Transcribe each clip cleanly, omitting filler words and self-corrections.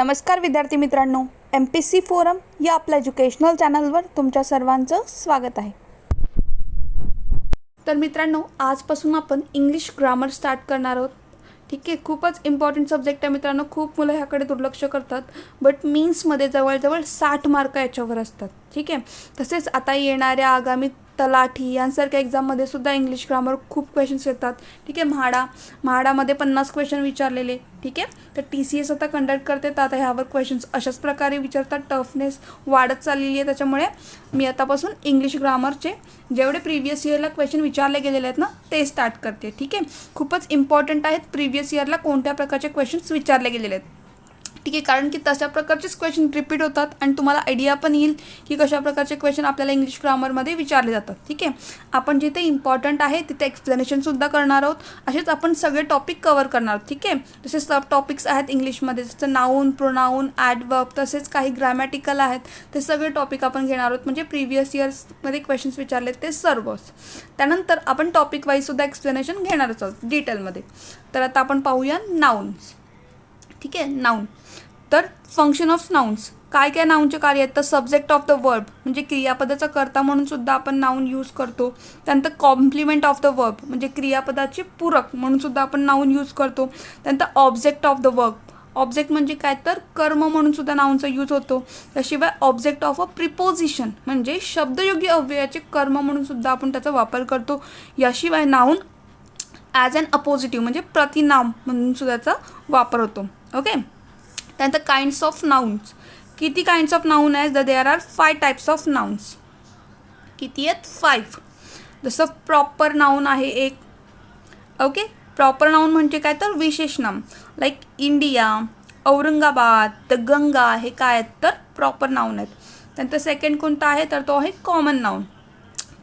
नमस्कार विद्यार्थी मित्रांनो, MPC फोरम या आपल्या एज्युकेशनल चॅनलवर तुमच्या सर्वांचं स्वागत आहे. तर मित्रांनो, आजपासून आपण इंग्लिश ग्रामर स्टार्ट करणार आहोत. ठीक आहे, खूपच इम्पॉर्टंट सब्जेक्ट आहे मित्रांनो. खूप मुलं ह्याकडे दुर्लक्ष करतात, बट मीन्समध्ये जवळजवळ 60 मार्क याच्यावर असतात. ठीक आहे, तसेच आता येणाऱ्या आगामी तलाठी यांसारख्या एक्झाममध्ये सुद्धा इंग्लिश ग्रामर खूप क्वेश्चन्स येतात. ठीक आहे, म्हाडामध्ये 50 क्वेश्चन विचारलेले. ठीक आहे, तर TCS आता कंडक्ट करते, तर आता ह्यावर क्वेश्चन्स अशाच प्रकारे विचारतात. टफनेस वाढत चाललेली आहे. त्याच्यामुळे मी आतापासून इंग्लिश ग्रामरचे जेवढे प्रिव्हियस इयरला क्वेश्चन विचारले गेलेले आहेत ना, ते स्टार्ट करते. ठीक आहे, खूपच इम्पॉर्टंट आहेत प्रिव्हियस इयरला कोणत्या प्रकारचे क्वेश्चन्स विचारले गेलेले आहेत. ठीक आहे, कारण की तशा प्रकारचेच क्वेश्चन रिपीट होतात आणि तुम्हाला आयडिया पण येईल की कशा प्रकारचे क्वेश्चन आपल्याला इंग्लिश ग्रामरमध्ये विचारले जातात. ठीक आहे, आपण जिथे इम्पॉर्टंट आहे तिथे एक्सप्लेनेशनसुद्धा करणार आहोत. असेच आपण सगळे टॉपिक कवर करणार आहोत. ठीक आहे, तसेच सब टॉपिक्स आहेत इंग्लिशमध्ये, जसं नाऊन, प्रोनाऊन, ॲडवर्ब, तसेच काही ग्रॅमॅटिकल आहेत. ते सगळे टॉपिक आपण घेणार आहोत, म्हणजे प्रिव्हियस इयर्समध्ये क्वेश्चन्स विचारले ते सर्वच. त्यानंतर आपण टॉपिक वाईजसुद्धा एक्सप्लेनेशन घेणारच आहोत डिटेलमध्ये. तर आता आपण पाहूया नाऊन्स. ठीक आहे, नाऊन. तर फंक्शन ऑफ नाउन्स, काय काय नाऊनचे कार्य आहेत. तर सब्जेक्ट ऑफ द वर्ब, म्हणजे क्रियापदाचा कर्ता म्हणून सुद्धा आपण नाऊन यूज करतो. त्यानंतर कॉम्प्लिमेंट ऑफ द वर्ब, म्हणजे क्रियापदाचे पूरक म्हणून सुद्धा आपण नाऊन यूज करतो. त्यानंतर object of the verb, object म्हणजे काय तर कर्म म्हणून सुद्धा नाऊनचा यूज होतो. त्याशिवाय ऑब्जेक्ट ऑफ अ प्रिपोजिशन, म्हणजे शब्दयोगी अव्ययाचे कर्म म्हणून सुद्धा आपण त्याचा वापर करतो. याशिवाय नाऊन ॲज अन अपोजिटिव्ह, म्हणजे प्रतिनाम म्हणून सुद्धा त्याचा वापर होतो. ओके, त्यानंतर काइंड्स ऑफ नाउन्स. किती काइंड्स ऑफ नाऊन आहेत? There are 5 types of nouns. किती आहेत? 5. जसं प्रॉपर नाऊन आहे एक. ओके, प्रॉपर नाऊन म्हणजे काय तर विशेष नाम, like India, Aurangabad, the Ganga, हे काय आहेत तर प्रॉपर नाऊन आहेत. त्यानंतर सेकंड कोणता आहे तर तो आहे कॉमन नाऊन.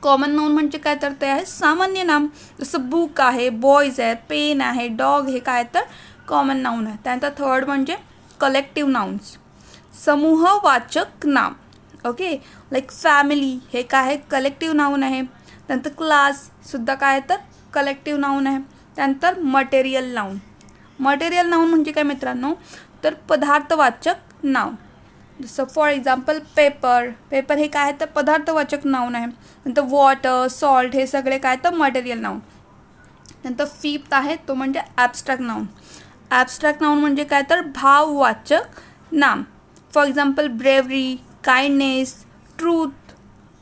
कॉमन नाऊन म्हणजे काय तर ते आहे सामान्य नाम, जसं बुक आहे, बॉयज आहे, पेन आहे, डॉग, हे काय तर कॉमन नाऊन आहे. त्यानंतर थर्ड म्हणजे कलेक्टिव्ह नाउन्स, समूहवाचक नाम. ओके, लाईक फॅमिली, हे काय आहे कलेक्टिव्ह नाऊन आहे. त्यानंतर क्लाससुद्धा काय तर कलेक्टिव्ह नाऊन आहे. त्यानंतर मटेरियल नाऊन. मटेरियल नाऊन म्हणजे काय मित्रांनो, तर पदार्थवाचक नाऊन. जसं फॉर एक्झाम्पल पेपर, पेपर हे काय तर पदार्थवाचक नाऊन आहे. नंतर वॉटर, सॉल्ट, हे सगळे काय तर मटेरियल नाऊन. नंतर फिफ्थ आहे तो म्हणजे ॲब्स्ट्रॅक्ट नाऊन. ॲब्स्ट्रॅक्ट नाऊन म्हणजे काय तर भाववाचक नाम. For example bravery, kindness, truth.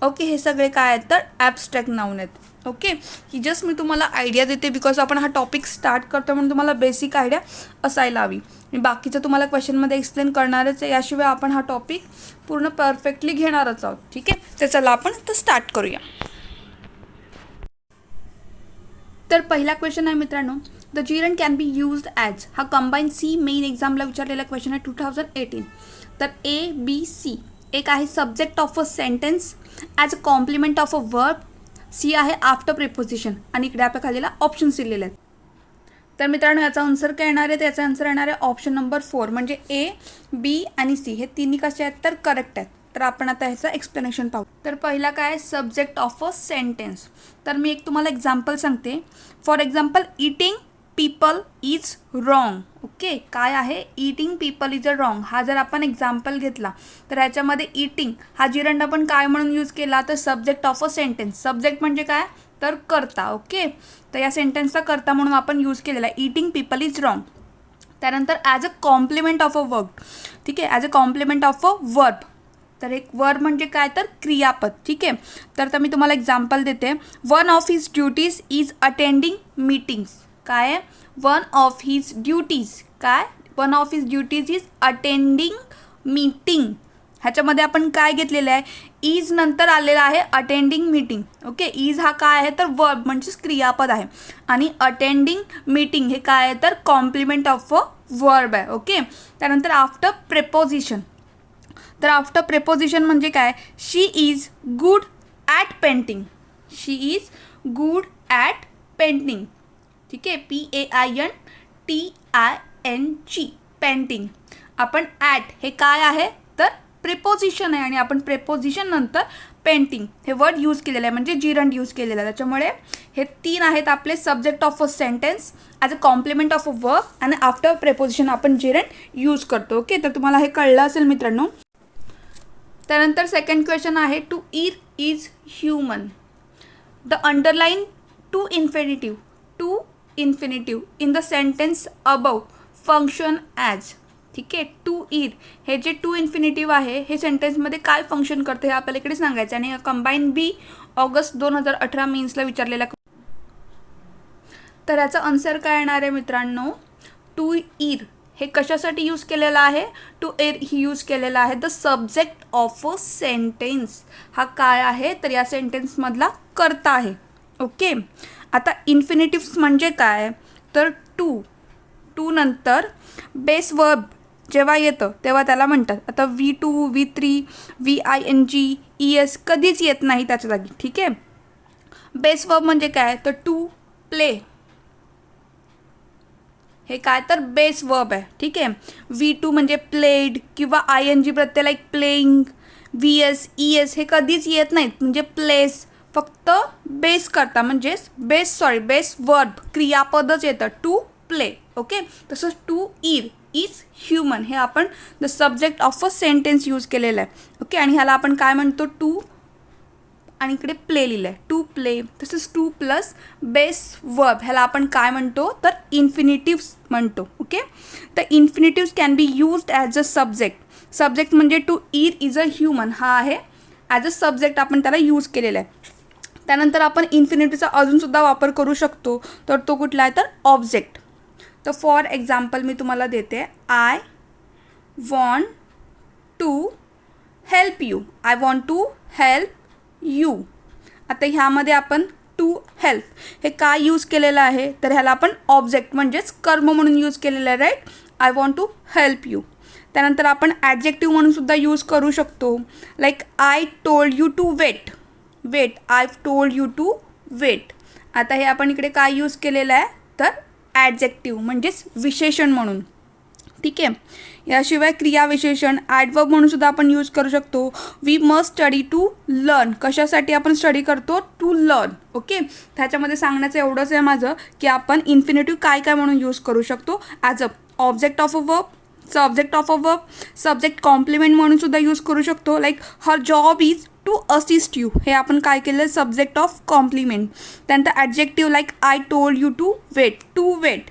Okay, हे सगळे काय आहेत तर ॲब्स्ट्रॅक्ट नाऊन आहेत. ओके, ही जस्ट मी तुम्हाला आयडिया देते, बिकॉज आपण हा टॉपिक स्टार्ट करतो म्हणून तुम्हाला बेसिक आयडिया असायला हवी. मी बाकीचं तुम्हाला क्वेश्चनमध्ये एक्सप्लेन करणारच आहे. याशिवाय आपण हा टॉपिक पूर्ण परफेक्टली घेणारच आहोत. ठीक आहे, तर चला आपण तर स्टार्ट करूया. तर पहिला क्वेश्चन आहे मित्रांनो, the gerund can be used as. हा कंबाईन सी मेन एक्झामला विचारलेला क्वेश्चन आहे 2018. तर ABC एक आहे subject of a sentence, as a complement of a verb. C आहे आफ्टर प्रिपोजिशन, आणि इकडे आपल्या खालीला ऑप्शन्स दिलेले आहेत. तर मित्रांनो, याचा आन्सर काय येणार आहे? त्याचा आन्सर येणार आहे ऑप्शन नंबर 4, म्हणजे A, B आणि C हे तिन्ही कसे आहेत तर करेक्ट आहेत. तर आपण आता ह्याचं एक्सप्लेनेशन पाहू. तर पहिला काय आहे सब्जेक्ट ऑफ अ सेंटेन्स. तर मी एक तुम्हाला एक्झाम्पल सांगते. For example, eating people is wrong. Okay, काय आहे eating people is a wrong. हा जर आपण एक्झाम्पल घेतला तर ह्याच्यामध्ये इटिंग हा जिरंड आपण काय म्हणून यूज केला तर subject of a sentence. Subject म्हणजे काय तर कर्ता. ओके, तर या सेंटेन्सचा कर्ता म्हणून आपण यूज केलेला आहे इटिंग पीपल इज रॉंग. त्यानंतर as a complement of a verb. ठीक आहे, as a complement of a verb. तर एक वर्ब म्हणजे काय तर क्रियापद. ठीक आहे, तर मी तुम्हाला एक्झाम्पल देते. One of his duties is attending meetings. काय आहे वन ऑफ हिज ड्युटीज, काय one of his duties is attending meeting. ह्याच्यामध्ये आपण काय घेतलेलं आहे इज नंतर आलेला आहे अटेंडिंग मीटिंग. ओके, इज हा काय आहे तर वर्ब म्हणजेच क्रियापद आहे, आणि अटेंडिंग मीटिंग हे काय आहे तर कॉम्प्लिमेंट ऑफ अ वर्ब आहे. ओके, त्यानंतर आफ्टर प्रेपोजिशन. तर आफ्टर प्रेपोजिशन म्हणजे काय she is good at painting. She is good at painting. ठीक आहे, PAINTING पेंटिंग. आपण ॲट हे काय आहे तर प्रेपोजिशन आहे आणि आपण प्रेपोजिशन नंतर पेंटिंग हे वर्ड यूज केलेलं आहे, म्हणजे जिरंड यूज केलेलं आहे. त्याच्यामुळे हे 3 आहेत आपले subject of a sentence as a complement of a verb आणि आफ्टर प्रेपोजिशन आपण जिरंड यूज करतो. ओके, तर तुम्हाला हे कळलं असेल मित्रांनो. त्यानंतर सेकंड क्वेश्चन आहे, to err is human. The underline to infinitive in the sentence above function as. ठीक आहे, टू ईर हे जे टू इन्फिनिटिव्ह आहे हे सेंटेन्समध्ये काय फंक्शन करतं हे आपल्याला इकडे सांगायचं. आणि कंबाईन बी ऑगस्ट 2018 मेन्सला विचारलेला. तर याचा आन्सर काय येणार आहे मित्रांनो, टू ईर हे कशासाठी यूज केलेलं आहे. टू ईर ही यूज केलेला आहे the subject of a sentence. हा काय आहे तर या सेंटेन्समधला कर्ता आहे. ओके, आता इन्फिनिटिव्स म्हणजे काय तर टू नंतर बेस वर्ब जेव्हा येतं तेव्हा त्याला म्हणतात. आता V2 V3 VING ES कधीच येत नाही त्याच्या जागी. ठीक आहे, बेस वर्ब म्हणजे काय तर टू प्ले हे काय तर बेस वर्ब आहे. ठीक आहे, V2 म्हणजे प्लेड किंवा ING प्रत्यय लाईक प्लेइंग. VS ES हे कधीच येत नाहीत म्हणजे प्लेस, फक्त बेस करता म्हणजेच बेस वर्ब क्रियापदच येतं टू प्ले. ओके, तसंच टू ईर इज ह्युमन हे आपण the subject of a sentence use केलेलं आहे. ओके, आणि ह्याला आपण काय म्हणतो टू आणि इकडे प्ले लिहिलं आहे टू प्ले. तसंच टू प्लस बेस वर्ब ह्याला आपण काय म्हणतो तर इन्फिनिटिव्स म्हणतो. ओके, तर infinitives can be used as a subject म्हणजे to err is a human हा आहे ॲज अ सब्जेक्ट आपण त्याला यूज केलेला आहे. त्यानंतर आपण इन्फिनिटिव्हचा अजूनसुद्धा वापर करू शकतो, तर तो कुठला आहे तर ऑब्जेक्ट. तर फॉर एक्झाम्पल मी तुम्हाला देते, I want to help you. आता ह्यामध्ये आपण टू हेल्प हे काय यूज केलेलं आहे तर ह्याला आपण ऑब्जेक्ट म्हणजेच कर्म म्हणून यूज केलेलं आहे. Right, I want to help you. त्यानंतर आपण ॲडजेक्टिव्ह म्हणून सुद्धा यूज करू शकतो, like I told you to wait I told you to wait. आता हे आपण इकडे काय यूज केलेलं आहे तर ॲडजेक्टिव्ह म्हणजेच विशेषण म्हणून. ठीक आहे, याशिवाय क्रियाविशेषण ॲडवर्ब म्हणून सुद्धा आपण यूज करू शकतो. We must study to learn. कशासाठी आपण स्टडी करतो टू लर्न. ओके, त्याच्यामध्ये सांगण्याचं एवढंच आहे माझं की आपण इन्फिनिटिव्ह काय म्हणून यूज करू शकतो as a object of a verb, subject complement म्हणून सुद्धा यूज करू शकतो. Like her job is to assist you हे आपण काय केलं सब्जेक्ट ऑफ कॉम्प्लिमेंट. त्यानंतर adjective like I told you to wait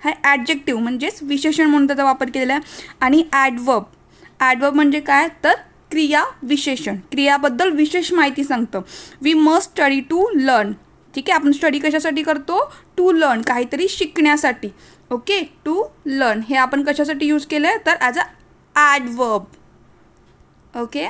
हा ॲडजेक्टिव्ह म्हणजेच विशेषण म्हणून त्याचा वापर केलेला आहे. आणि ॲडवर्ब म्हणजे काय तर क्रियाविशेषण, क्रियाबद्दल विशेष माहिती सांगतं. We must study to learn. ठीक आहे, आपण स्टडी कशासाठी करतो टू लर्न, काहीतरी शिकण्यासाठी. ओके, टू लर्न हे आपण कशासाठी यूज केलं आहे तर ॲज अ ॲडवर्ब. ओके,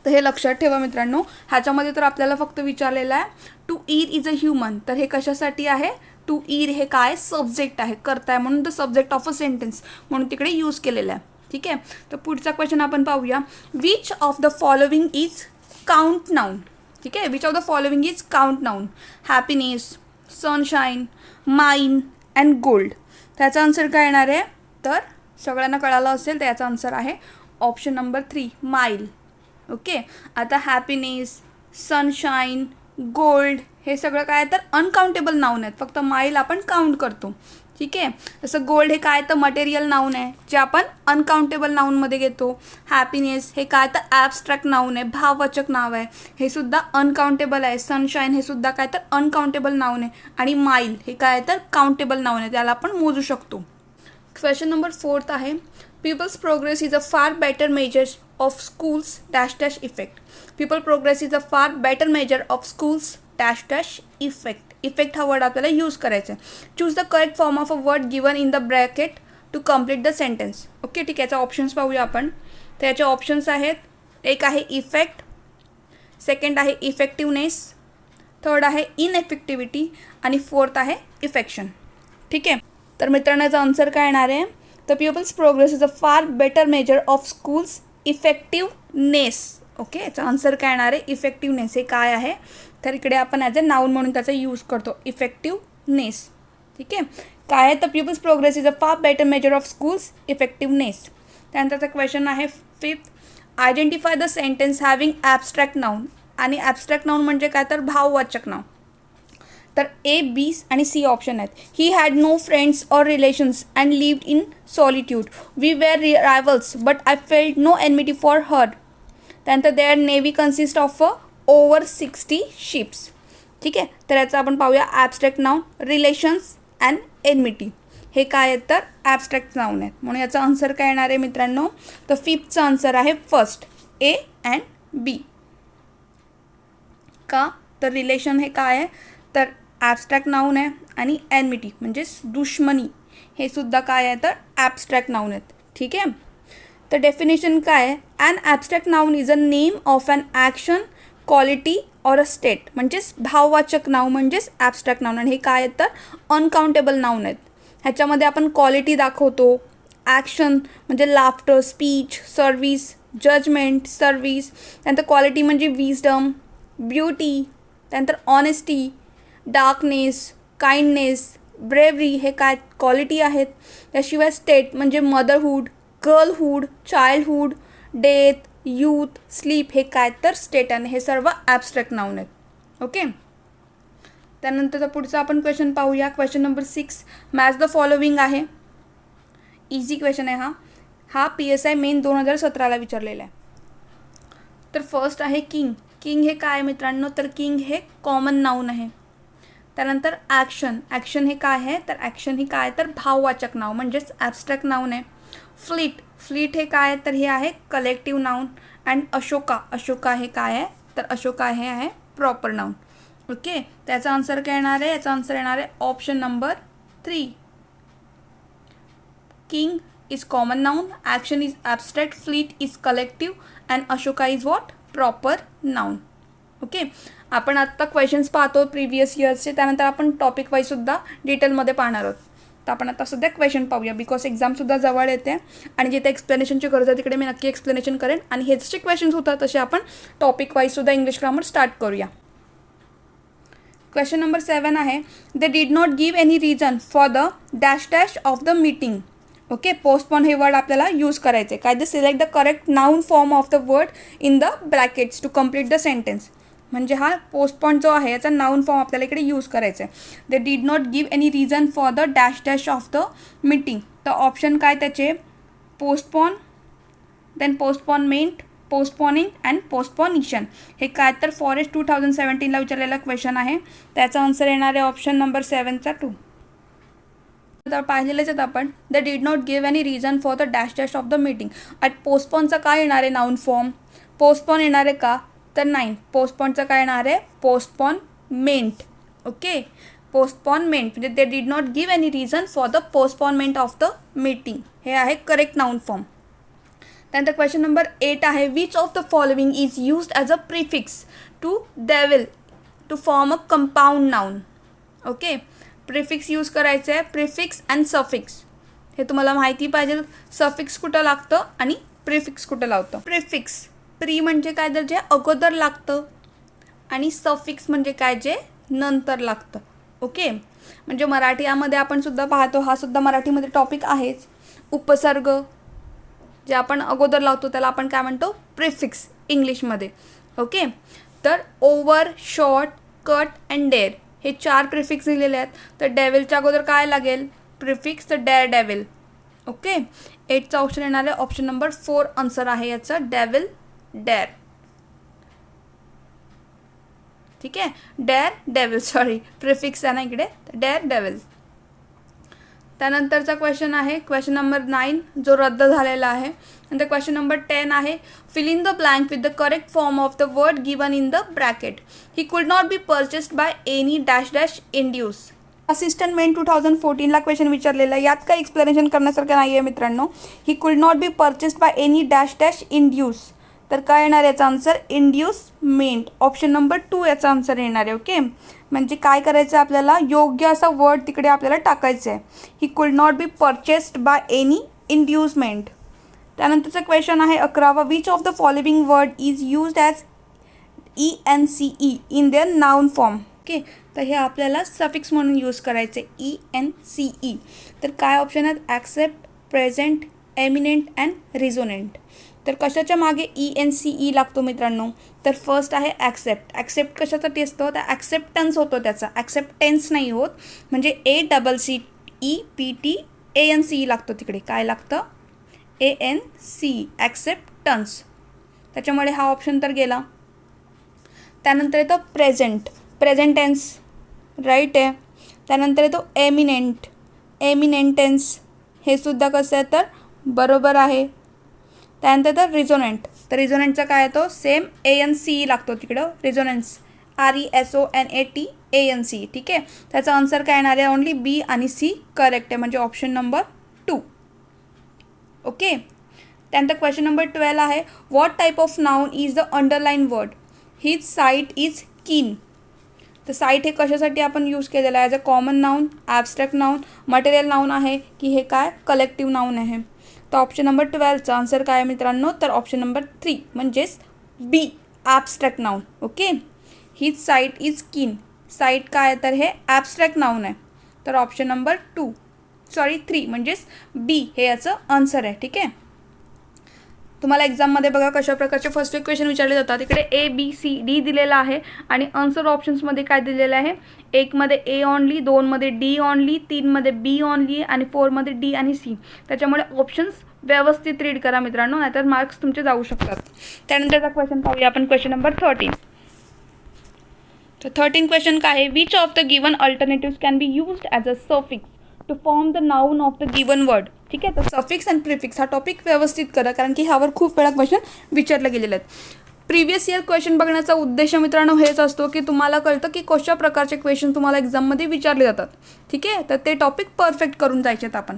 तर हे लक्षात ठेवा मित्रांनो. ह्याच्यामध्ये तर आपल्याला फक्त विचारलेलं आहे to err is a human, तर हे कशासाठी आहे टू ईर हे काय सब्जेक्ट आहे, करताय म्हणून the subject of a sentence म्हणून तिकडे यूज केलेलं आहे. ठीक आहे, तर पुढचा क्वेश्चन आपण पाहूया. Which of the following is count noun. ठीक आहे, which of the following is count noun. Happiness, sunshine, mine and gold. त्याचा आन्सर काय येणार आहे तर सगळ्यांना कळालं असेल तर याचा आन्सर आहे ऑप्शन नंबर 3 माईल. ओके, आता हॅपीनेस, सनशाईन, गोल्ड हे सगळं काय तर अनकाउंटेबल नाऊन आहेत, फक्त माईल आपण काउंट करतो. ठीक आहे, जसं गोल्ड हे काय तर मटेरियल नाऊन आहे जे आपण अनकाउंटेबल नाऊनमध्ये घेतो. हॅपीनेस हे काय तर ॲबस्ट्रॅक्ट नाऊन आहे, भाववाचक नाव आहे, हे सुद्धा अनकाउंटेबल आहे. सनशाईन हे सुद्धा काय तर अनकाउंटेबल नाऊन आहे. आणि माईल हे काय तर काउंटेबल नाऊन आहे, त्याला आपण मोजू शकतो. क्वेश्चन नंबर 4 आहे, people's progress is a far better measure of schools dash dash effect. People progress is a far better measure of schools dash dash effect हा वर्ड आपल्याला यूज करायचा आहे. Choose the correct form of a word given in the bracket to complete the sentence. Okay, ठीक आहे, याचा options पाहूया आपण. तर याचे ऑप्शन्स आहेत, एक आहे इफेक्ट, सेकंड आहे इफेक्टिवनेस, थर्ड आहे इनएफेक्टिव्हिटी आणि फोर्थ आहे इफेक्शन. ठीक आहे, तर मित्रांनो याचा आन्सर काय येणार आहे तर people's progress is a far better measure of schools effectiveness. Okay, याचा आन्सर काय येणार आहे इफेक्टिवनेस. हे काय आहे तर इकडे आपण ॲज अ नाऊन म्हणून त्याचा यूज करतो इफेक्टिवनेस. ठीक आहे, काय आहे तर people's progress is a far better measure of schools effectiveness. त्यानंतरचा क्वेश्चन आहे 5th, identify the sentence having abstract noun. आणि ॲबस्ट्रॅक्ट नाऊन म्हणजे काय तर भाववाचक नाव. तर ए, बी आणि सी ऑप्शन आहेत. He had no friends or relations and lived in solitude. We were rivals but I felt no enmity for her. त्यानंतर their navy consist of over 60 ships. ठीक आहे, तर याचं आपण पाहूया abstract noun, relations and enmity. हे काय आहेत तर ॲबस्ट्रॅक्ट नाऊन आहेत. म्हणून याचा आन्सर काय येणार आहे मित्रांनो, तर फिफ्थचा आन्सर आहे फर्स्ट, ए अँड बी. का तर रिलेशन हे काय आहे तर ॲबस्ट्रॅक्ट नाऊन आहे आणि एनमिटी म्हणजेच दुश्मनी हे सुद्धा काय आहे तर ॲबस्ट्रॅक्ट नाऊन आहेत. ठीक आहे, तर डेफिनेशन काय आहे, an abstract noun is a name of an action, quality or a state. म्हणजेच भाववाचक नाव म्हणजेच ॲबस्ट्रॅक्ट नाऊन. आणि हे काय आहेत तर अनकाउंटेबल नाऊन आहेत. ह्याच्यामध्ये आपण क्वालिटी दाखवतो, ॲक्शन म्हणजे laughter, speech, service, judgement, service. त्यानंतर क्वालिटी म्हणजे विजडम, ब्युटी, त्यानंतर ऑनेस्टी, डार्कनेस, काइंडनेस, ब्रेवरी हे काय क्वालिटी आहेत. त्याशिवाय स्टेट म्हणजे motherhood, girlhood, childhood, death, youth, sleep हे काय तर स्टेट आणि हे सर्व ॲबस्ट्रॅक्ट नाऊन आहेत. ओके, त्यानंतरचा पुढचा आपण क्वेश्चन पाहूया. Question number 6, match the following आहे. इझी क्वेश्चन आहे हा PSI मेन 2017ला विचारलेला आहे. तर फर्स्ट आहे किंग. किंग हे काय मित्रांनो, तर किंग हे कॉमन नाऊन आहे. त्यानंतर ॲक्शन. ॲक्शन हे काय आहे तर ॲक्शन हे काय तर भाववाचक नाव म्हणजेच ॲबस्ट्रॅक्ट नाऊन आहे. फ्लीट. फ्लीट हे काय तर हे आहे collective noun. And Ashoka. Ashoka हे काय आहे तर अशोका हे आहे प्रॉपर नाऊन. ओके, त्याचा आन्सर काय येणार आहे, याचा आन्सर येणार आहे option number 3. King is common noun, action is abstract, fleet is collective and Ashoka is what proper noun. Okay, आपण आत्ता क्वेश्चन्स पाहतो प्रिव्हियस इयर्सचे, त्यानंतर आपण टॉपिक वाईजसुद्धा डिटेलमध्ये पाहणार आहोत. तर आपण आता सध्या क्वेश्चन पाहूया बिकॉज एक्झामसुद्धा जवळ येते आणि जिथे एक्सप्लेनेशनची गरज आहे तिकडे मी नक्की एक्सप्लेनेशन करेन. आणि हे जसे क्वेश्चन्स होतात तसे आपण टॉपिक वाईजसुद्धा इंग्लिश ग्रामर स्टार्ट करूया. क्वेश्चन नंबर 7 आहे, they did not give any reason for the dash dash of the meeting. Okay, postpone हे वर्ड आपल्याला यूज करायचे. काय ते select the correct noun form of the word in the brackets to complete the sentence. म्हणजे हा postpone जो आहे याचा नाऊन फॉर्म आपल्याला इकडे यूज करायचा आहे. They did not give any reason for the dash dash of the meeting. तर ऑप्शन काय त्याचे, postpone, then postponement, postponing and postponition. हे काय तर फॉरेस्ट 2017ला विचारलेला क्वेश्चन आहे. त्याचा आन्सर येणार आहे ऑप्शन नंबर 7चा 2. तर पाहिलेलेच आहेत आपण, the did not give any reason for the dash dash of the meeting. At पोस्टपॉनचा काय येणार आहे नाऊन फॉर्म, पोस्टपॉन येणार आहे का तर नाही. पोस्टपॉनचं काय येणार आहे पोस्टपॉनमेंट. ओके, पोस्टपॉनमेंट म्हणजे they did not give any reason for the postponement of the meeting. हे आहे करेक्ट नाऊन फॉर्म. त्यानंतर क्वेश्चन नंबर 8 आहे, which of the following is used as a prefix to devil to form a compound noun. Okay, prefix use करायचं आहे, prefix and suffix. हे तुम्हाला माहिती पाहिजे सफिक्स कुठं लागतं आणि प्रिफिक्स कुठं लावतं. प्रिफिक्स, प्री म्हणजे काय तर जे अगोदर लागतं आणि सफिक्स म्हणजे काय जे नंतर लागतं. ओके, म्हणजे मराठी यामध्ये आपण सुद्धा पाहतो, हा सुद्धा मराठीमध्ये टॉपिक आहेच. उपसर्ग जे आपण अगोदर लावतो त्याला आपण काय म्हणतो प्रिफिक्स इंग्लिशमध्ये. ओके, तर over, short, cut and dare हे 4 प्रिफिक्स दिलेले आहेत. तर डेव्हिलच्या अगोदर काय लागेल प्रिफिक्स, तर डेअर डेव्हिल. ओके, 8चा ऑप्शन येणार आहे ऑप्शन नंबर 4 आन्सर आहे याचं डेव्हिल, डेअर. ठीक आहे, डेअर डेव्हिल, सॉरी प्रिफिक्स आहे ना इकडे, डेअर डेव्हिल. त्यानंतरचा क्वेश्चन आहे क्वेश्चन नंबर 9 जो रद्द झालेला आहे. नंतर क्वेश्चन नंबर 10 आहे, fill in the blank with the correct form of the word given in the bracket. He could not be purchased by any dash dash induce. Assistant main 2014ला question विचारलेला आहे. यात काही एक्सप्लेनेशन करण्यासारखं नाही आहे मित्रांनो. ही could not be purchased by any dash dash induce. तर काय येणार याचा आन्सर इंड्यूसमेंट. ऑप्शन नंबर 2 याचा आन्सर येणार आहे. ओके, म्हणजे काय करायचं आहे आपल्याला योग्य असा वर्ड तिकडे आपल्याला टाकायचं आहे. He could not be purchased by any inducement. त्यानंतरचा क्वेश्चन आहे 11वा, which of the following word is used as ENCE in their noun form. Okay, तर हे आपल्याला सफिक्स म्हणून यूज करायचे ENCE. तर काय ऑप्शन आहेत ॲक्सेप्ट, प्रेझेंट, एमिनेंट अँड रिझोनेंट. तर कशाच्या मागे ENCE लागतो मित्रांनो? तर फर्स्ट आहे ॲक्सेप्ट. ॲक्सेप्ट कशासाठी असतो? तर ॲक्सेप्टन्स होतो त्याचा, ॲक्सेप्टेन्स नाही होत. म्हणजे ACCEPTANCE लागतो तिकडे. काय लागतं? ANC, acceptance. त्याच्यामुळे हा ऑप्शन तर गेला. त्यानंतर येतो प्रेझेंट, प्रेझेंट टेन्स राईट आहे. त्यानंतर येतो एमिनेंट, एमिनेंटेन्स, हे सुद्धा कसं आहे तर बरोबर आहे. त्यानंतर तर रिझोनंट, तर रिझोनंटचा काय येतो? सेम ANC लागतो तिकडं, रिझोनन्स, RESONATANC. ठीक आहे, त्याचा आन्सर काय येणार आहे? ओनली B आणि C करेक्ट आहे, म्हणजे ऑप्शन नंबर 2. ओके. त्यानंतर क्वेश्चन नंबर 12 आहे, what type of noun is the underline word? His site is keen. तर साईट हे कशासाठी आपण यूज केलेलं आहे? As a common noun, abstract noun, material noun आहे की हे काय कलेक्टिव्ह नाउन आहे? तर ऑप्शन नंबर 12चा आन्सर काय आहे मित्रांनो? तर ऑप्शन नंबर 3 म्हणजेच B, abstract noun. Okay. His site is keen, site काय आहे तर हे ॲबस्ट्रॅक्ट नाउन आहे. तर ऑप्शन नंबर 3 म्हणजेच B हे याचं आन्सर आहे. ठीक आहे. तुम्हाला एक्झाममध्ये बघा कशा प्रकारचे फर्स्ट क्वेश्चन विचारले जातात. इकडे ABCD दिलेला आहे आणि आन्सर ऑप्शन्समध्ये काय दिलेलं आहे? 1मध्ये A ऑनली, 2मध्ये D ऑनली, 3मध्ये B ऑनली आणि 4मध्ये D आणि C. त्याच्यामुळे ऑप्शन्स व्यवस्थित रीड करा मित्रांनो, नाहीतर मार्क्स तुमचे जाऊ शकतात. त्यानंतरचा क्वेश्चन पाहूया आपण, क्वेश्चन नंबर 13. तर 13 क्वेश्चन काय आहे? Which of the given alternatives can be used as a suffix to form the noun of the given word. ठीक आहे, तर सफिक्स अँड प्रिफिक्स हा टॉपिक व्यवस्थित करा, कारण की ह्यावर खूप वेळा क्वेश्चन विचारले गेलेले आहेत. प्रिव्हियस इयर क्वेश्चन बघण्याचा उद्देश मित्रांनो हेच असतो की तुम्हाला कळतं की कशा प्रकारचे क्वेश्चन तुम्हाला एक्झाममध्ये विचारले जातात. ठीक आहे, तर ते टॉपिक परफेक्ट करून जायचे आहेत आपण.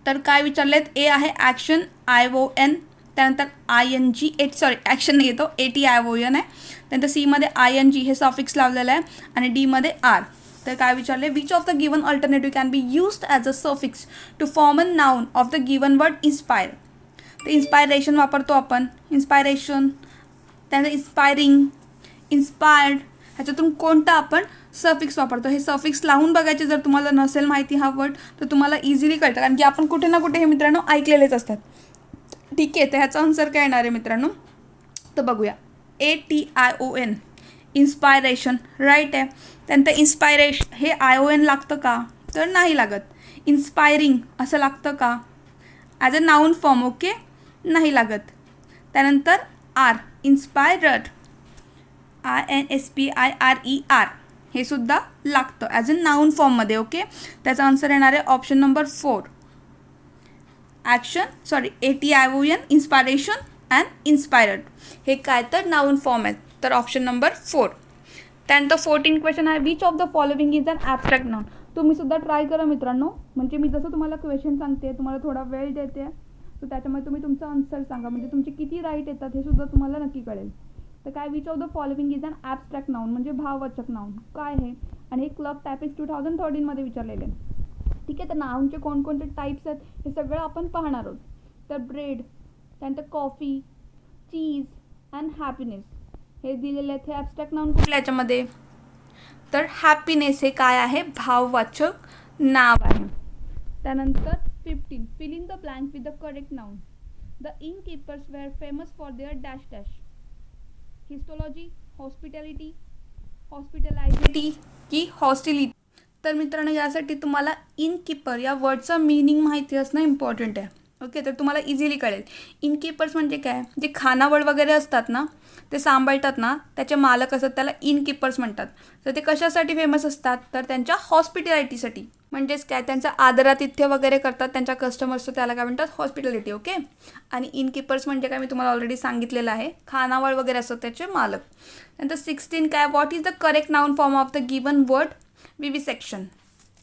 तर काय विचारलेत? ए आहे ॲक्शन, ION. त्यानंतर ING, ॲक्शन नाही येतो, ATION आहे. त्यानंतर सीमध्ये ING हे सॉफिक्स लावलेलं आहे आणि डीमध्ये R. तर काय विचारले? Which of the given alternative can be used as a suffix to form a noun of the given word inspire. तर इन्स्पायरेशन वापरतो आपण, इन्स्पायरेशन. त्यानंतर इन्स्पायरिंग, इन्स्पायर्ड, ह्याच्यातून कोणता आपण सफिक्स वापरतो? हे सफिक्स लावून बघायचे. जर तुम्हाला नसेल माहिती हा वर्ड तर तुम्हाला इझिली कळतं, कारण की आपण कुठे ना कुठे हे मित्रांनो ऐकलेलेच असतात. ठीक आहे, तर ह्याचा आन्सर काय येणार आहे मित्रांनो? तर बघूया, ATION, इन्स्पायरेशन राईट आहे. त्यानंतर इन्स्पायरेशन हे ION लागतं का? तर नाही लागत. इन्स्पायरिंग असं लागतं का? As a noun form, okay, नाही लागत. त्यानंतर R, इन्स्पायर्ड, INSPIRER, हे सुद्धा लागतं ॲज अ नाउन फॉर्ममध्ये. ओके, त्याचा आन्सर येणार आहे option number 4, ATION, inspiration and inspired, हे काय तर नाउन फॉर्म आहेत. तर ऑप्शन नंबर 4. त्यानंतर 14 क्वेश्चन आहे, which of the following is an abstract noun. तुम्ही सुद्धा ट्राय करा मित्रांनो, म्हणजे मी जसं तुम्हाला क्वेश्चन सांगते, तुम्हाला थोडा वेळ देते, तर त्याच्यामुळे तुम्ही तुमचा आन्सर सांगा, म्हणजे तुमचे किती राईट येतात हे सुद्धा तुम्हाला नक्की कळेल. तर काय, which of the following is an abstract noun, म्हणजे भाववाचक नाउन काय आहे? आणि हे क्लब टायपिक्स 2013मध्ये विचारलेले आहे. ठीक आहे, तर नाउनचे कोणकोणते टाईप्स आहेत हे सगळं आपण पाहणार आहोत. तर ब्रेड, त्यानंतर कॉफी, चीज अँड हॅपीनेस हे दिलेले आहेत. हे ॲबस्ट्रॅक्ट नाउन कुठल्या याच्यामध्ये? तर हॅपीनेस हे काय आहे? भाववाचक नाव आहे. त्यानंतर 15, fill in the blank with the correct noun. The innkeepers were famous for their dash dash. Histology, hospitality, hospitalisity की हॉस्टिलिटी. तर मित्रांनो, यासाठी तुम्हाला इनकीपर या वर्डचा मीनिंग माहिती असणं इम्पॉर्टंट आहे. ओके, तर तुम्हाला इझिली कळेल. इनकीपर्स म्हणजे काय? जे खानावळ वगैरे असतात ना, ते सांभाळतात ना, त्याचे मालक असतात, त्याला इनकीपर्स म्हणतात. तर ते कशासाठी फेमस असतात? तर त्यांच्या हॉस्पिटॅलिटीसाठी, म्हणजेच काय, त्यांचा आदरातिथ्य वगैरे करतात त्यांच्या कस्टमर्सचं, त्याला काय म्हणतात? हॉस्पिटॅलिटी. ओके, आणि इनकीपर्स म्हणजे काय मी तुम्हाला ऑलरेडी सांगितलेलं आहे, खानावळ वगैरे असतात त्याचे मालक. नंतर 16 काय, what is the correct noun form of the given word vivisection.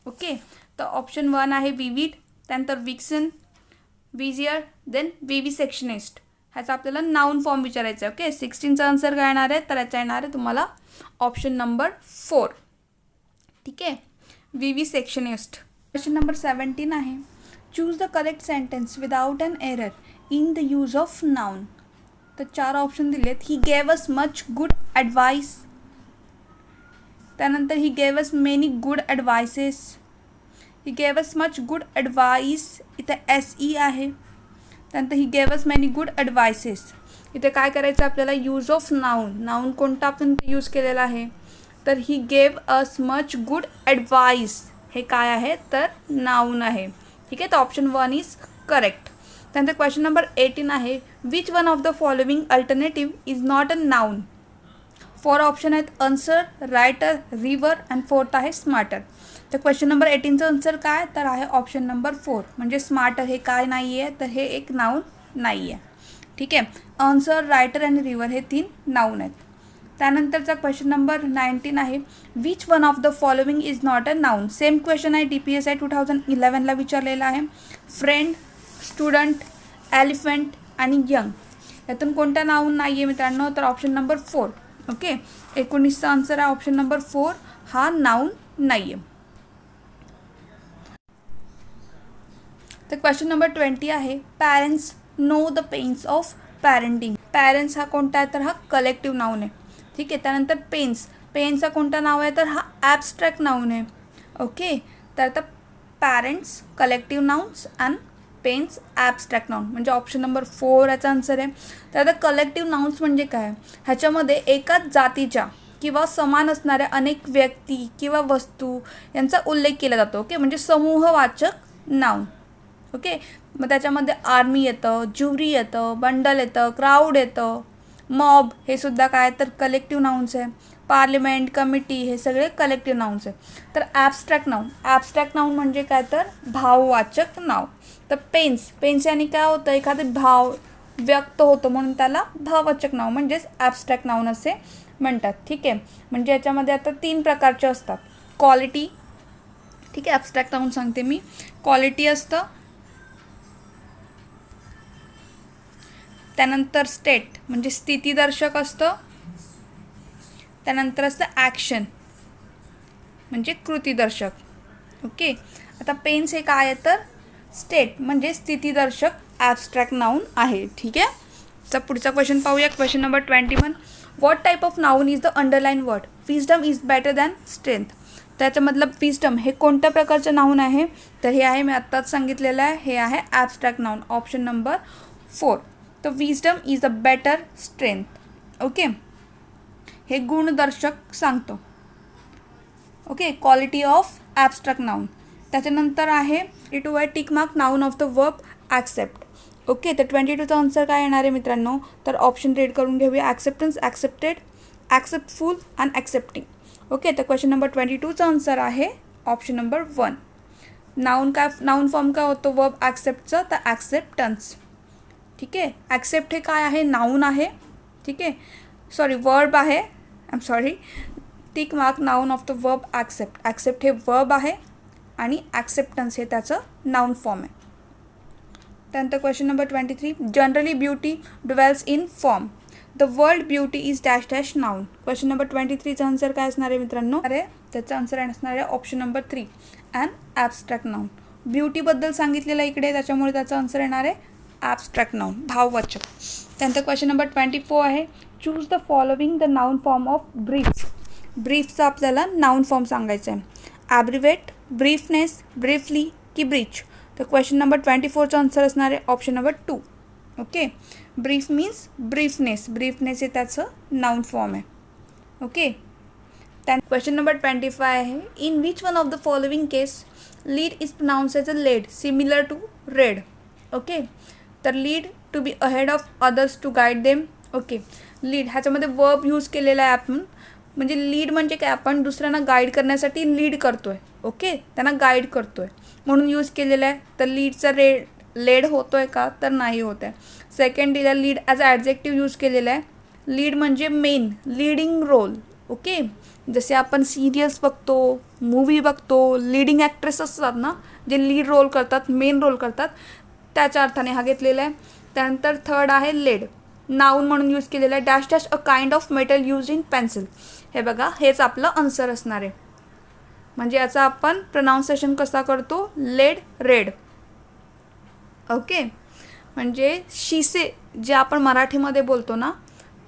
Okay, तर ऑप्शन 1 आहे विविड, त्यानंतर विक्सन, विजियर, देन विविसेक्शनिस्ट. ह्याचा आपल्याला नाउन फॉर्म विचारायचा आहे. ओके, 16चा आन्सर काय येणार आहे? तर याचा येणार आहे तुम्हाला ऑप्शन नंबर 4. ठीक आहे, विविसेक्शनिस्ट. क्वेश्चन नंबर 17 आहे, choose the correct sentence without an error in the use of noun. तर 4 ऑप्शन दिलेत. He gave us much good advice. त्यानंतर he gave us many good advices. He gave us much good advice, इथं SE आहे. त्यानंतर he gave us many good advices. इथे काय करायचं आपल्याला, यूज ऑफ नाऊन. नाऊन कोणता आपण यूज केलेला आहे, तर he gave us much good advice. हे काय आहे तर नाऊन आहे. ठीक आहे, तर ऑप्शन 1 इज करेक्ट. त्यानंतर क्वेश्चन नंबर 18 आहे, which one of the following alternative is not a noun. 4 option आहेत, answer, writer, river and 4th आहे स्मार्टर. तर क्वेश्चन नंबर 18चं आन्सर काय तर आहे ऑप्शन नंबर 4, म्हणजे स्मार्टर हे काय नाही आहे तर हे एक नाऊन नाही आहे. ठीक आहे, आन्सर, रायटर आणि रिव्हर हे 3 नाऊन आहेत. त्यानंतरचा क्वेश्चन नंबर 19 आहे, which one of the following is not a noun. Same question आहे, DPSI 2011ला विचारलेला आहे. फ्रेंड, स्टुडंट, एलिफंट आणि यंग यातून कोणता नाऊन नाही आहे मित्रांनो, तर ऑप्शन नंबर 4. ओके, 19चा आन्सर आहे ऑप्शन नंबर 4, हा नाऊन नाही आहे. तर क्वेश्चन नंबर 20 आहे, parents know the pains of parenting. Parents हा कोणता आहे तर हा कलेक्टिव्ह नाऊन आहे. ठीक आहे, त्यानंतर पेन्स, पेन्सचा कोणता नाव आहे तर हा ॲबस्ट्रॅक्ट नाऊन आहे. ओके, तर आता parents collective nouns and pens abstract noun, म्हणजे ऑप्शन नंबर 4 याचा आन्सर आहे. तर आता कलेक्टिव्ह नाउन्स म्हणजे काय, ह्याच्यामध्ये एकाच जातीच्या किंवा समान असणाऱ्या अनेक व्यक्ती किंवा वस्तू यांचा उल्लेख केला जातो. ओके, म्हणजे समूहवाचक नाउन. ओके, मग त्याच्यामध्ये आर्मी येतं, ज्युरी येतं, बंडल येतं, क्राऊड येतं, मॉब हे सुद्धा काय तर कलेक्टिव्ह नाउन्स आहे. पार्लिमेंट, कमिटी हे सगळे कलेक्टिव्ह नाउन्स आहे. तर ॲबस्ट्रॅक्ट नाउन, ॲबस्ट्रॅक्ट नाउन म्हणजे काय तर भाववाचक नाव. तर पेन्स, पेन्स याने काय होतं, एखादे भाव व्यक्त होतो म्हणून त्याला भाववाचक नाव म्हणजेच ॲबस्ट्रॅक्ट नाउन असे म्हणतात. ठीक आहे, म्हणजे याच्यामध्ये आता 3 प्रकारचे असतात. क्वालिटी, ठीक आहे, ॲबस्ट्रॅक्ट नाउन सांगते मी. क्वालिटी असतं, त्यानंतर स्टेट म्हणजे स्थितीदर्शक असतं, त्यानंतर असतं ॲक्शन म्हणजे कृतीदर्शक. ओके, आता पेन्स हे काय आहे तर स्टेट म्हणजे स्थितीदर्शक ॲबस्ट्रॅक्ट नाऊन आहे. ठीक आहे, तर पुढचा क्वेश्चन पाहूया. Question number 21, what type of noun is the underline word wisdom is better than strength. त्याच्यामधलं विजडम हे कोणत्या प्रकारचं नाऊन आहे तर हे आहे, मी आत्ताच सांगितलेलं आहे, हे आहे ॲबस्ट्रॅक्ट नाऊन, ऑप्शन नंबर 4. तर wisdom is a better strength. Okay, हे गुणदर्शक सांगतो. Okay, quality of abstract noun. त्याच्यानंतर आहे it Y tick mark noun of the verb accept. Okay, तर 22चा आन्सर काय येणार आहे मित्रांनो, तर ऑप्शन रीड करून घेऊया. Acceptance, accepted, acceptful and accepting. Okay, तर क्वेश्चन नंबर 22चा आन्सर आहे ऑप्शन नंबर 1. नाऊन काय, नाऊन फॉर्म काय होतो वर्ब ॲक्सेप्टचं तर ॲक्सेप्टन्स. ठीक आहे, ॲक्सेप्ट हे काय आहे, नाऊन आहे. ठीक आहे, सॉरी वर्ब आहे, I am sorry. Tick mark noun of the verb accept. Accept हे वर्ब आहे आणि ॲक्सेप्टन्स हे त्याचं नाऊन फॉर्म आहे. त्यानंतर question number 23, generally beauty dwells in form. The world beauty is dash dash noun. Question number 23चा answer काय असणार आहे मित्रांनो, अरे त्याचा आन्सर असणार आहे option number 3 and abstract noun. ब्युटीबद्दल सांगितलेलं इकडे, त्याच्यामुळे त्याचा आन्सर येणार आहे ॲबस्ट्रॅक्ट नाऊन, भाववाचक. त्यानंतर क्वेश्चन नंबर 24 आहे, choose the following the noun form of brief. ब्रीफचा आपल्याला नाऊन फॉर्म सांगायचा आहे. ॲब्रिवेट, ब्रीफनेस, ब्रीफली की ब्रीच. तर क्वेश्चन नंबर 24चा आन्सर असणार आहे option number 2. Okay, brief means briefness, briefness हे त्याचं नाऊन फॉर्म आहे. ओके, त्यान क्वेश्चन नंबर 25 आहे, in which one of the following case lead is pronounce as a led similar to red. Okay, तर lead to be ahead of others to guide them. Okay, lead ह्याच्यामध्ये verb use केलेला आहे आपण, म्हणजे lead म्हणजे काय, आपण दुसऱ्यांना गाईड करण्यासाठी लीड करतो आहे. ओके, त्यांना गाईड करतो आहे म्हणून यूज केलेला आहे. तर लीडचा लेड होतो आहे का तर नाही होत आहे. सेकंड दिला लीड ॲज ॲडजेक्टिव्ह यूज केलेला आहे. लीड म्हणजे मेन, लीडिंग रोल. ओके, जसे आपण सिरियल्स बघतो, मूवी बघतो, लीडिंग ॲक्ट्रेस असतात ना जे लीड रोल करतात, मेन रोल करतात, त्याच्या अर्थाने हा घेतलेला आहे. त्यानंतर थर्ड आहे लेड, नाऊन म्हणून यूज केलेलं आहे. Dash dash a kind of metal use in pencil. हे बघा, हेच आपलं आन्सर असणार आहे. म्हणजे याचा आपण प्रोनाऊन्सिएशन कसा करतो, लेड, रेड. ओके, म्हणजे शिसे जे आपण मराठीमध्ये बोलतो ना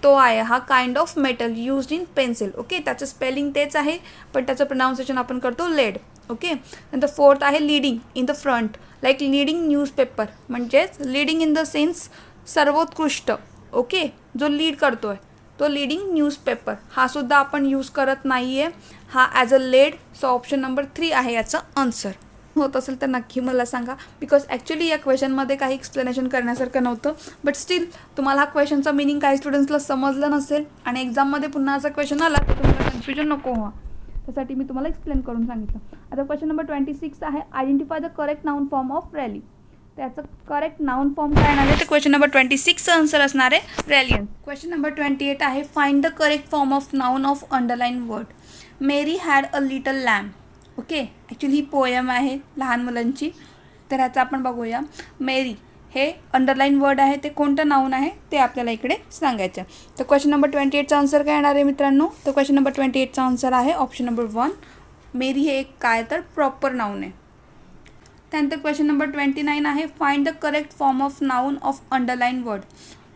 तो आहे हा kind of metal use in pencil. Okay, त्याचं स्पेलिंग तेच आहे पण त्याचं प्रोनाऊन्सिएशन आपण करतो लेड. ओके. नंतर फोर्थ आहे leading in the front, like leading newspaper, म्हणजेच लीडिंग इन द सेन्स सर्वोत्कृष्ट. ओके, जो लीड करतो आहे तो लीडिंग न्यूजपेपर, हा सुद्धा आपण यूज करत नाही आहे, हा as a led. So option number 3 आहे याचं आन्सर. होत असेल तर नक्की मला सांगा, बिकॉज ॲक्च्युली या क्वेश्चनमध्ये काही एक्सप्लेनेशन करण्यासारखं नव्हतं, बट स्टील तुम्हाला हा क्वेश्चनचा मिनिंग काही स्टुडंट्सला समजलं नसेल आणि एक्झाममध्ये पुन्हा असा क्वेश्चन आला तर तुम्हाला कन्फ्युजन नको व्हा, त्यासाठी मी तुम्हाला एक्सप्लेन करून सांगितलं. आता क्वेश्चन नंबर 26 आहे identify the correct noun form of rally. त्याचं करेक्ट नाउन फॉर्म काय येणार आहे, तर क्वेश्चन नंबर 26चं आन्सर असणार आहे रॅलियन्स. क्वेश्चन नंबर 28 आहे find the correct form of noun of underline word. Mary had a little lamp. Okay, actually ही poem आहे लहान मुलांची, तर ह्याचं आपण बघूया. मेरी हे अंडरलाईन वर्ड आहे, ते कोणतं नाऊन आहे ते आपल्याला इकडे सांगायचं. तर क्वेश्चन नंबर 28चा आन्सर काय येणार आहे मित्रांनो, तर क्वेश्चन नंबर 28चा आन्सर आहे ऑप्शन नंबर 1. मेरी हे एक काय तर प्रॉपर नाऊन आहे. त्यानंतर क्वेश्चन नंबर 29 आहे find the correct form of noun of underline word.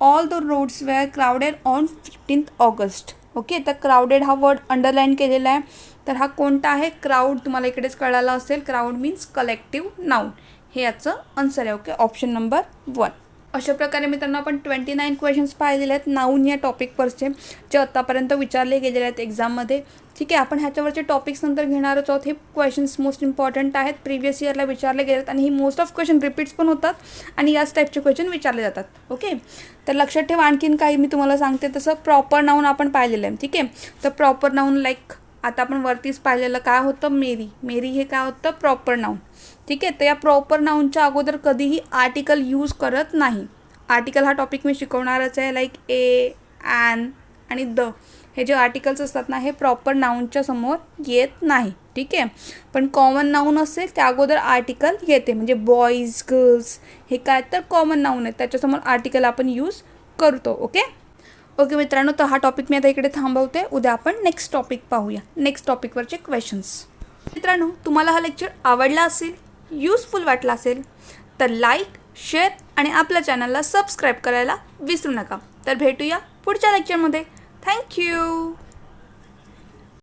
All the roads were crowded on 15 August. Okay, तर क्राउडेड हा वर्ड अंडरलाईन केलेला आहे, तर हा कोणता आहे, क्राऊड. तुम्हाला इकडेच कळालं असेल, क्राऊड मीन्स कलेक्टिव्ह नाऊन, हे याचं आन्सर आहे. Okay, option number 1. अशा प्रकारे मित्रांनो आपण 29 क्वेश्चन्स पाहिलेले आहेत नाऊन या टॉपिकवरचे, जे आत्तापर्यंत विचारले गेलेले आहेत एक्झाममध्ये. ठीक आहे, आपण ह्याच्यावरचे टॉपिक्स नंतर घेणारच आहोत. हे क्वेश्चन्स मोस्ट इम्पॉर्टंट आहेत, प्रिव्हियस इयरला विचारले गेले आहेत आणि ही मोस्ट ऑफ क्वेश्चन रिपीट्स पण होतात आणि याच टाईपचे क्वेश्चन विचारले जातात. ओके, तर लक्षात ठेवा. आणखीन काही मी तुम्हाला सांगते, तसं प्रॉपर नाऊन आपण पाहिलेलं आहे. ठीक आहे, तर प्रॉपर नाऊन लाईक आता आपण वरतीच पाहिलेलं काय होतं, मेरी. मेरी हे काय होतं, प्रॉपर नाऊन. ठीक आहे, तर या प्रॉपर नाऊनच्या अगोदर कधीही आर्टिकल यूज करत नाही. आर्टिकल हा टॉपिक मी शिकवणारच आहे, लाईक ए, ॲन आणि द हे जे आर्टिकल्स असतात ना, हे प्रॉपर नाऊनच्या समोर येत नाही. ठीक आहे, पण कॉमन नाऊन असेल त्या अगोदर आर्टिकल येते, म्हणजे बॉईज, गर्ल्स हे काय तर कॉमन नाऊन आहेत, त्याच्यासमोर आर्टिकल आपण यूज करतो. ओके मित्रांनो, तर हा टॉपिक मी आता इकडे थांबवते. उद्या आपण नेक्स्ट टॉपिक पाहूया, नेक्स्ट टॉपिकवरचे क्वेश्चन्स. मित्रांनो, तुम्हाला हा लेक्चर आवडला असेल, यूजफुल वाटला असेल तर लाईक, शेअर आणि आपल्या चॅनलला सबस्क्राईब करायला विसरू नका. तर भेटूया पुढच्या लेक्चरमध्ये. थँक्यू.